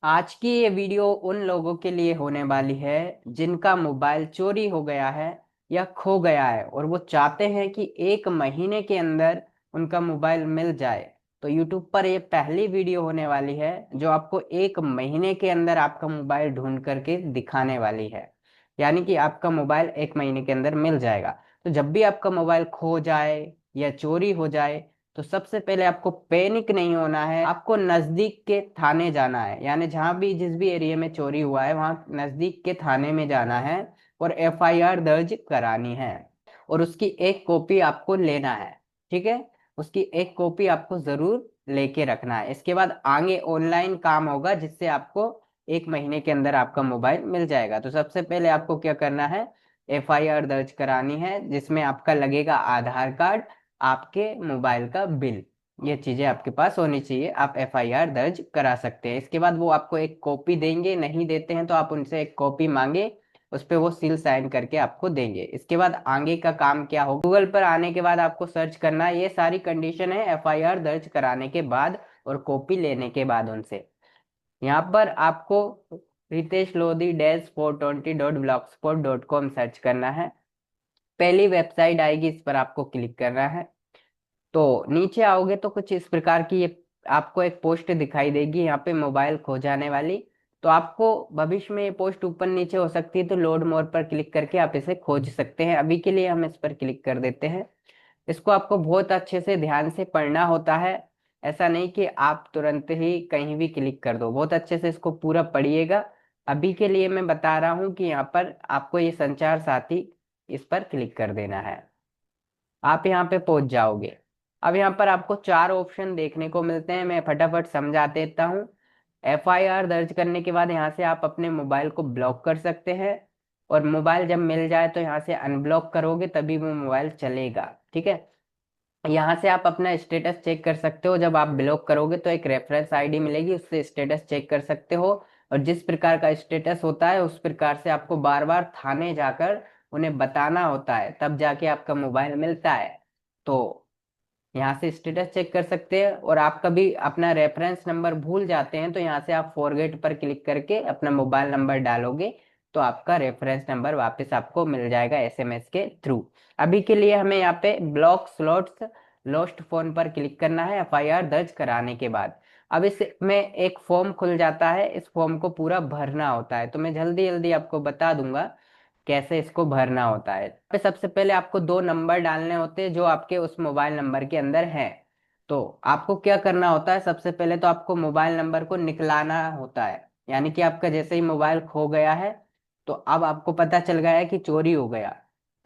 आज की ये वीडियो उन लोगों के लिए होने वाली है जिनका मोबाइल चोरी हो गया है या खो गया है और वो चाहते हैं कि 1 महीने के अंदर उनका मोबाइल मिल जाए। तो YouTube पर ये पहली वीडियो होने वाली है जो आपको 1 महीने के अंदर आपका मोबाइल ढूंढ करके दिखाने वाली है। यानी कि आपका मोबाइल 1 महीने के अंदर मिल जाएगा। तो जब भी आपका मोबाइल खो जाए या चोरी हो जाए तो सबसे पहले आपको पैनिक नहीं होना है। आपको नजदीक के थाने जाना है, यानी जहां भी जिस भी एरिया में चोरी हुआ है वहां नजदीक के थाने में जाना है और FIR दर्ज करानी है और उसकी एक कॉपी आपको लेना है। ठीक है, उसकी एक कॉपी आपको जरूर लेके रखना है। इसके बाद आगे ऑनलाइन काम होगा जिससे आपको 1 महीने के अंदर आपका मोबाइल मिल जाएगा। तो सबसे पहले आपको क्या करना है, FIR दर्ज करानी है जिसमें आपका लगेगा आधार कार्ड, आपके मोबाइल का बिल। ये चीजें आपके पास होनी चाहिए, आप FIR दर्ज करा सकते हैं। इसके बाद वो आपको एक कॉपी देंगे, नहीं देते हैं तो आप उनसे एक कॉपी मांगे, उस पे वो सील साइन करके आपको देंगे। इसके बाद आगे का काम क्या हो, गूगल पर आने के बाद आपको सर्च करना है। ये सारी कंडीशन है FIR दर्ज कराने के बाद और कॉपी लेने के बाद उनसे। यहाँ पर आपको रितेश लोधी -420.blogspot.com सर्च करना है। पहली वेबसाइट आएगी, इस पर आपको क्लिक करना है। तो नीचे आओगे तो कुछ इस प्रकार की ये आपको एक पोस्ट दिखाई देगी, यहाँ पे मोबाइल खो जाने वाली। तो आपको भविष्य में ये पोस्ट ऊपर नीचे हो सकती है, तो लोड मोर पर क्लिक करके आप इसे खोज सकते हैं। अभी के लिए हम इस पर क्लिक कर देते हैं। इसको आपको बहुत अच्छे से ध्यान से पढ़ना होता है। ऐसा नहीं कि आप तुरंत ही कहीं भी क्लिक कर दो, बहुत अच्छे से इसको पूरा पढ़िएगा। अभी के लिए मैं बता रहा हूँ कि यहाँ पर आपको ये संचार साथी, इस पर क्लिक कर देना है। आप यहाँ पे पहुंच जाओगे। अब यहाँ पर आपको 4 ऑप्शन देखने को मिलते हैं, मैं फटाफट समझा देता हूँ। FIR दर्ज करने के बाद यहाँ से आप अपने मोबाइल को ब्लॉक कर सकते हैं और मोबाइल जब मिल जाए तो यहाँ से अनब्लॉक करोगे तभी वो मोबाइल चलेगा। ठीक है, यहाँ से आप अपना स्टेटस चेक कर सकते हो। जब आप ब्लॉक करोगे तो एक रेफरेंस ID मिलेगी, उससे स्टेटस चेक कर सकते हो। और जिस प्रकार का स्टेटस होता है उस प्रकार से आपको बार बार थाने जाकर उन्हें बताना होता है, तब जाके आपका मोबाइल मिलता है। तो यहाँ से स्टेटस चेक कर सकते हैं। और आप कभी अपना रेफरेंस नंबर भूल जाते हैं तो यहाँ से आप फॉरगेट पर क्लिक करके अपना मोबाइल नंबर डालोगे तो आपका रेफरेंस नंबर वापस आपको मिल जाएगा SMS के थ्रू। अभी के लिए हमें यहाँ पे ब्लॉक स्लॉट्स लॉस्ट फोन पर क्लिक करना है FIR दर्ज कराने के बाद। अब इसमें एक फॉर्म खुल जाता है, इस फॉर्म को पूरा भरना होता है। तो मैं जल्दी जल्दी आपको बता दूंगा कैसे इसको भरना होता है। पे सबसे पहले आपको 2 नंबर डालने होते हैं जो आपके उस मोबाइल नंबर के अंदर हैं। तो आपको क्या करना होता है, सबसे पहले तो आपको मोबाइल नंबर को निकलाना होता है। यानी कि आपका जैसे ही मोबाइल खो गया है तो अब आपको पता चल गया है कि चोरी हो गया।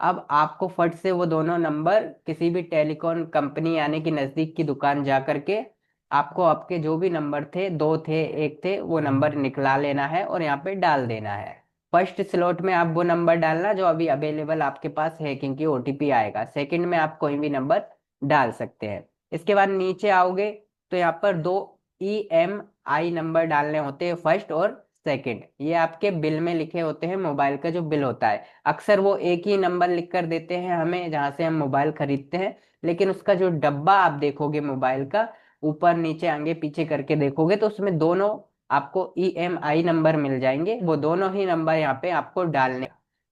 अब आपको फट से वो दोनों नंबर किसी भी टेलीकॉम कंपनी यानी कि नजदीक की दुकान जा करके आपको आपके जो भी नंबर थे, 2 थे, 1 थे, वो नंबर निकला लेना है और यहाँ पे डाल देना है। फर्स्ट स्लॉट में आप वो नंबर डालना जो अभी अवेलेबल आपके पास है, क्योंकि OTP आएगा। सेकंड में आप कोई भी नंबर डाल सकते हैं। इसके बाद नीचे आओगे तो यहाँ पर 2 EMI नंबर डालने होते हैं, फर्स्ट और सेकंड। ये आपके बिल में लिखे होते हैं, मोबाइल का जो बिल होता है। अक्सर वो एक ही नंबर लिख कर देते हैं हमें जहाँ से हम मोबाइल खरीदते हैं, लेकिन उसका जो डब्बा आप देखोगे मोबाइल का, ऊपर नीचे आगे पीछे करके देखोगे तो उसमें दोनों आपको EMI नंबर मिल जाएंगे। वो दोनों ही नंबर यहाँ पे आपको डालने।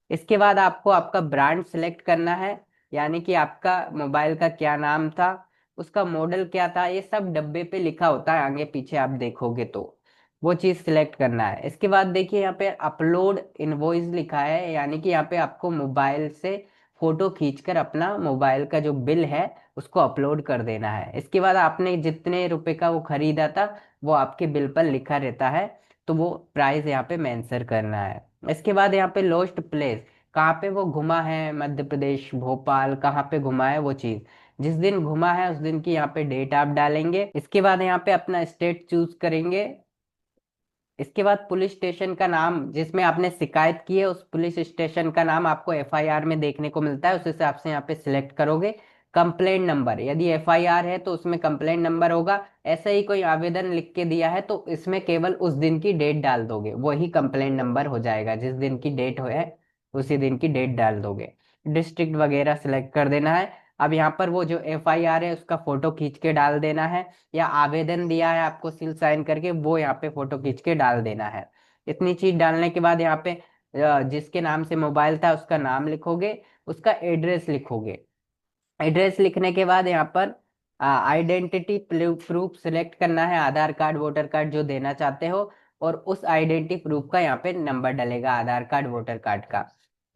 इसके बाद आपको आपका ब्रांड सिलेक्ट करना है, यानी कि आपका मोबाइल का क्या नाम था, उसका मॉडल क्या था, ये सब डब्बे पे लिखा होता है, आगे पीछे आप देखोगे तो वो चीज सिलेक्ट करना है। इसके बाद देखिए यहाँ पे अपलोड इनवॉइस लिखा है, यानी कि यहाँ पे आपको मोबाइल से फोटो खींचकर अपना मोबाइल का जो बिल है उसको अपलोड कर देना है। इसके बाद आपने जितने रुपए का वो खरीदा था वो आपके बिल पर लिखा रहता है, तो वो प्राइस यहाँ पे मेंशन करना है। इसके बाद यहाँ पे लोस्ट प्लेस, कहाँ पे वो घुमा है, मध्य प्रदेश भोपाल, कहाँ पे घुमा है वो चीज, जिस दिन घुमा है उस दिन की यहाँ पे डेट आप डालेंगे। इसके बाद यहाँ पे अपना स्टेट चूज करेंगे। इसके बाद पुलिस स्टेशन का नाम जिसमें आपने शिकायत की है उस पुलिस स्टेशन का नाम आपको FIR में देखने को मिलता है, उस हिसाब से यहाँ पे सिलेक्ट करोगे। कंप्लेंट नंबर, यदि FIR है तो उसमें कंप्लेंट नंबर होगा। ऐसा ही कोई आवेदन लिख के दिया है तो इसमें केवल उस दिन की डेट डाल दोगे, वही कंप्लेंट नंबर हो जाएगा। जिस दिन की डेट हो है उसी दिन की डेट डाल दोगे। डिस्ट्रिक्ट वगैरह सिलेक्ट कर देना है। अब यहाँ पर वो जो FIR है उसका फोटो खींच के डाल देना है, या आवेदन दिया है आपको सील साइन करके, वो यहाँ पे फोटो खींच के डाल देना है। इतनी चीज डालने के बाद यहाँ पे जिसके नाम से मोबाइल था उसका नाम लिखोगे, उसका एड्रेस लिखोगे। एड्रेस लिखने के बाद यहाँ पर आइडेंटिटी प्रूफ सिलेक्ट करना है, आधार कार्ड वोटर कार्ड जो देना चाहते हो, और उस आइडेंटिटी प्रूफ का यहाँ पे नंबर डलेगा आधार कार्ड वोटर कार्ड का।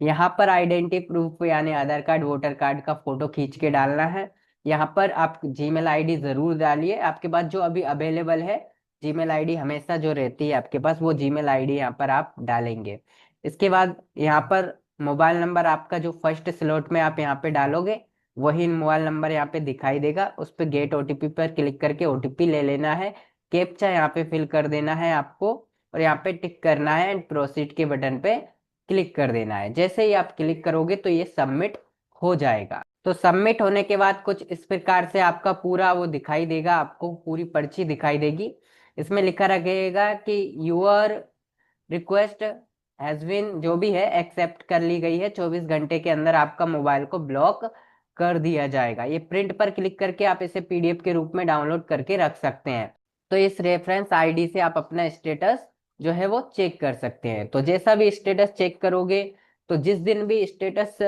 यहाँ पर आइडेंटिटी प्रूफ यानी आधार कार्ड वोटर कार्ड का फोटो खींच के डालना है। यहाँ पर आप जीमेल आईडी जरूर डालिए, आपके पास जो अभी अवेलेबल है जीमेल आईडी हमेशा जो रहती है आपके पास, वो जीमेल आईडी यहाँ पर आप डालेंगे। इसके बाद यहाँ पर मोबाइल नंबर आपका जो फर्स्ट स्लॉट में आप यहाँ पे डालोगे, वही मोबाइल नंबर यहाँ पे दिखाई देगा, उस पर गेट ओटीपी पर क्लिक करके ओटीपी ले लेना है। कैप्चा यहाँ पे फिल कर देना है आपको, और यहाँ पे टिक करना है एंड प्रोसीड के बटन पे क्लिक कर देना है। जैसे ही आप क्लिक करोगे तो ये सबमिट हो जाएगा। तो सबमिट होने के बाद कुछ इस प्रकार से आपका पूरा वो दिखाई देगा, आपको पूरी पर्ची दिखाई देगी। इसमें लिखा रहेगा कि यूर रिक्वेस्ट हैज बीन, जो भी है एक्सेप्ट कर ली गई है, 24 घंटे के अंदर आपका मोबाइल को ब्लॉक कर दिया जाएगा। ये प्रिंट पर क्लिक करके आप इसे PDF के रूप में डाउनलोड करके रख सकते हैं। तो इस रेफरेंस आईडी से आप अपना स्टेटस जो है वो चेक कर सकते हैं। तो जैसा भी स्टेटस चेक करोगे, तो जिस दिन भी स्टेटस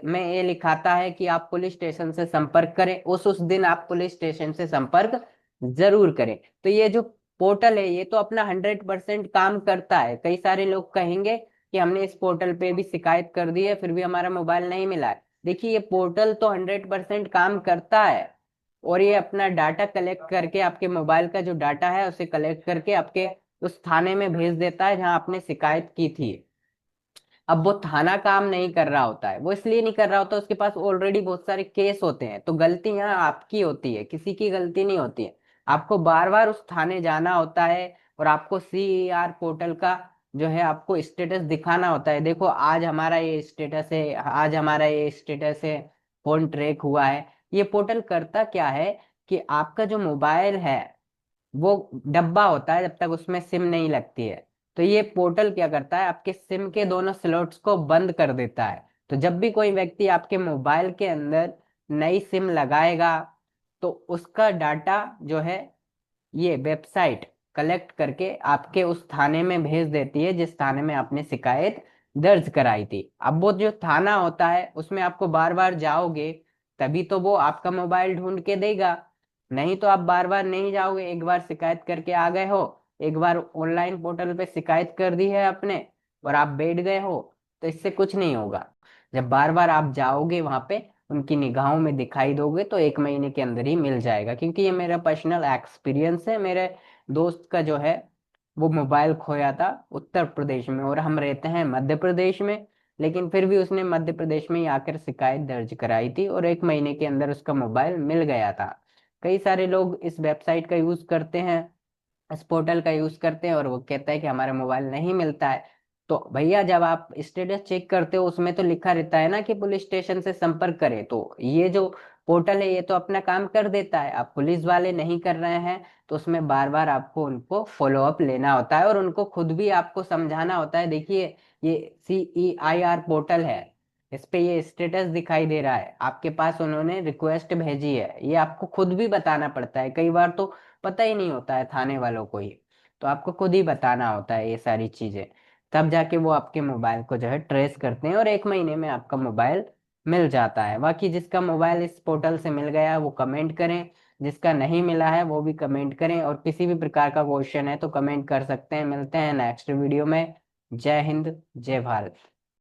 में ये लिखाता है कि आप पुलिस स्टेशन से संपर्क करें, उस दिन आप पुलिस स्टेशन से संपर्क जरूर करें। तो ये जो पोर्टल है ये तो अपना 100% काम करता है। कई सारे लोग कहेंगे कि हमने इस पोर्टल पे भी शिकायत कर दी है फिर भी हमारा मोबाइल नहीं मिला है। देखिए ये पोर्टल तो 100% काम करता है, और ये अपना डाटा कलेक्ट करके, आपके मोबाइल का जो डाटा है उसे कलेक्ट करके आपके उस थाने में भेज देता है जहां आपने शिकायत की थी। अब वो थाना काम नहीं कर रहा होता है, वो इसलिए नहीं कर रहा होता, उसके पास ऑलरेडी बहुत सारे केस होते हैं। तो गलती यहाँ आपकी होती है, किसी की गलती नहीं होती है। आपको बार बार उस थाने जाना होता है, और आपको CER पोर्टल का जो है आपको स्टेटस दिखाना होता है। देखो आज हमारा ये स्टेटस है, आज हमारा ये स्टेटस है, फोन ट्रैक हुआ है। ये पोर्टल करता क्या है कि आपका जो मोबाइल है वो डब्बा होता है, जब तक उसमें सिम नहीं लगती है, तो ये पोर्टल क्या करता है, आपके सिम के दोनों स्लॉट्स को बंद कर देता है। तो जब भी कोई व्यक्ति आपके मोबाइल के अंदर नई सिम लगाएगा, तो उसका डाटा जो है ये वेबसाइट कलेक्ट करके आपके उस थाने में भेज देती है जिस थाने में आपने शिकायत दर्ज कराई थी। अब वो जो थाना होता है उसमें आपको बार बार जाओगे तभी तो वो आपका मोबाइल ढूंढ के देगा, नहीं तो आप बार बार नहीं जाओगे। एक बार शिकायत करके आ गए हो, एक बार ऑनलाइन पोर्टल पे शिकायत कर दी है आपने और आप बैठ गए हो, तो इससे कुछ नहीं होगा। जब बार बार आप जाओगे वहां पे, उनकी निगाहों में दिखाई दोगे, तो 1 महीने के अंदर ही मिल जाएगा। क्योंकि ये मेरा पर्सनल एक्सपीरियंस है। मेरे दोस्त का जो है वो मोबाइल खोया था उत्तर प्रदेश में, और हम रहते हैं मध्य प्रदेश में, लेकिन फिर भी उसने मध्य प्रदेश में ही आकर शिकायत दर्ज कराई थी, और 1 महीने के अंदर उसका मोबाइल मिल गया था। कई सारे लोग इस वेबसाइट का यूज करते हैं, इस पोर्टल का यूज करते हैं, और वो कहता है कि हमारा मोबाइल नहीं मिलता है। तो भैया जब आप स्टेटस चेक करते हो उसमें तो लिखा रहता है ना कि पुलिस स्टेशन से संपर्क करें, तो ये जो पोर्टल है ये तो अपना काम कर देता है। आप पुलिस वाले नहीं कर रहे हैं तो उसमें बार बार आपको उनको फॉलो अप लेना होता है, और उनको खुद भी आपको समझाना होता है। देखिए ये CEIR पोर्टल है, इस पे ये स्टेटस दिखाई दे रहा है, आपके पास उन्होंने रिक्वेस्ट भेजी है, ये आपको खुद भी बताना पड़ता है। कई बार तो पता ही नहीं होता है थाने वालों को ही, तो आपको खुद ही बताना होता है ये सारी चीजें। तब जाके वो आपके मोबाइल को जो है ट्रेस करते हैं, और 1 महीने में आपका मोबाइल मिल जाता है। बाकी जिसका मोबाइल इस पोर्टल से मिल गया है वो कमेंट करें, जिसका नहीं मिला है वो भी कमेंट करें, और किसी भी प्रकार का क्वेश्चन है तो कमेंट कर सकते हैं। मिलते हैं नेक्स्ट वीडियो में। जय हिंद, जय भारत।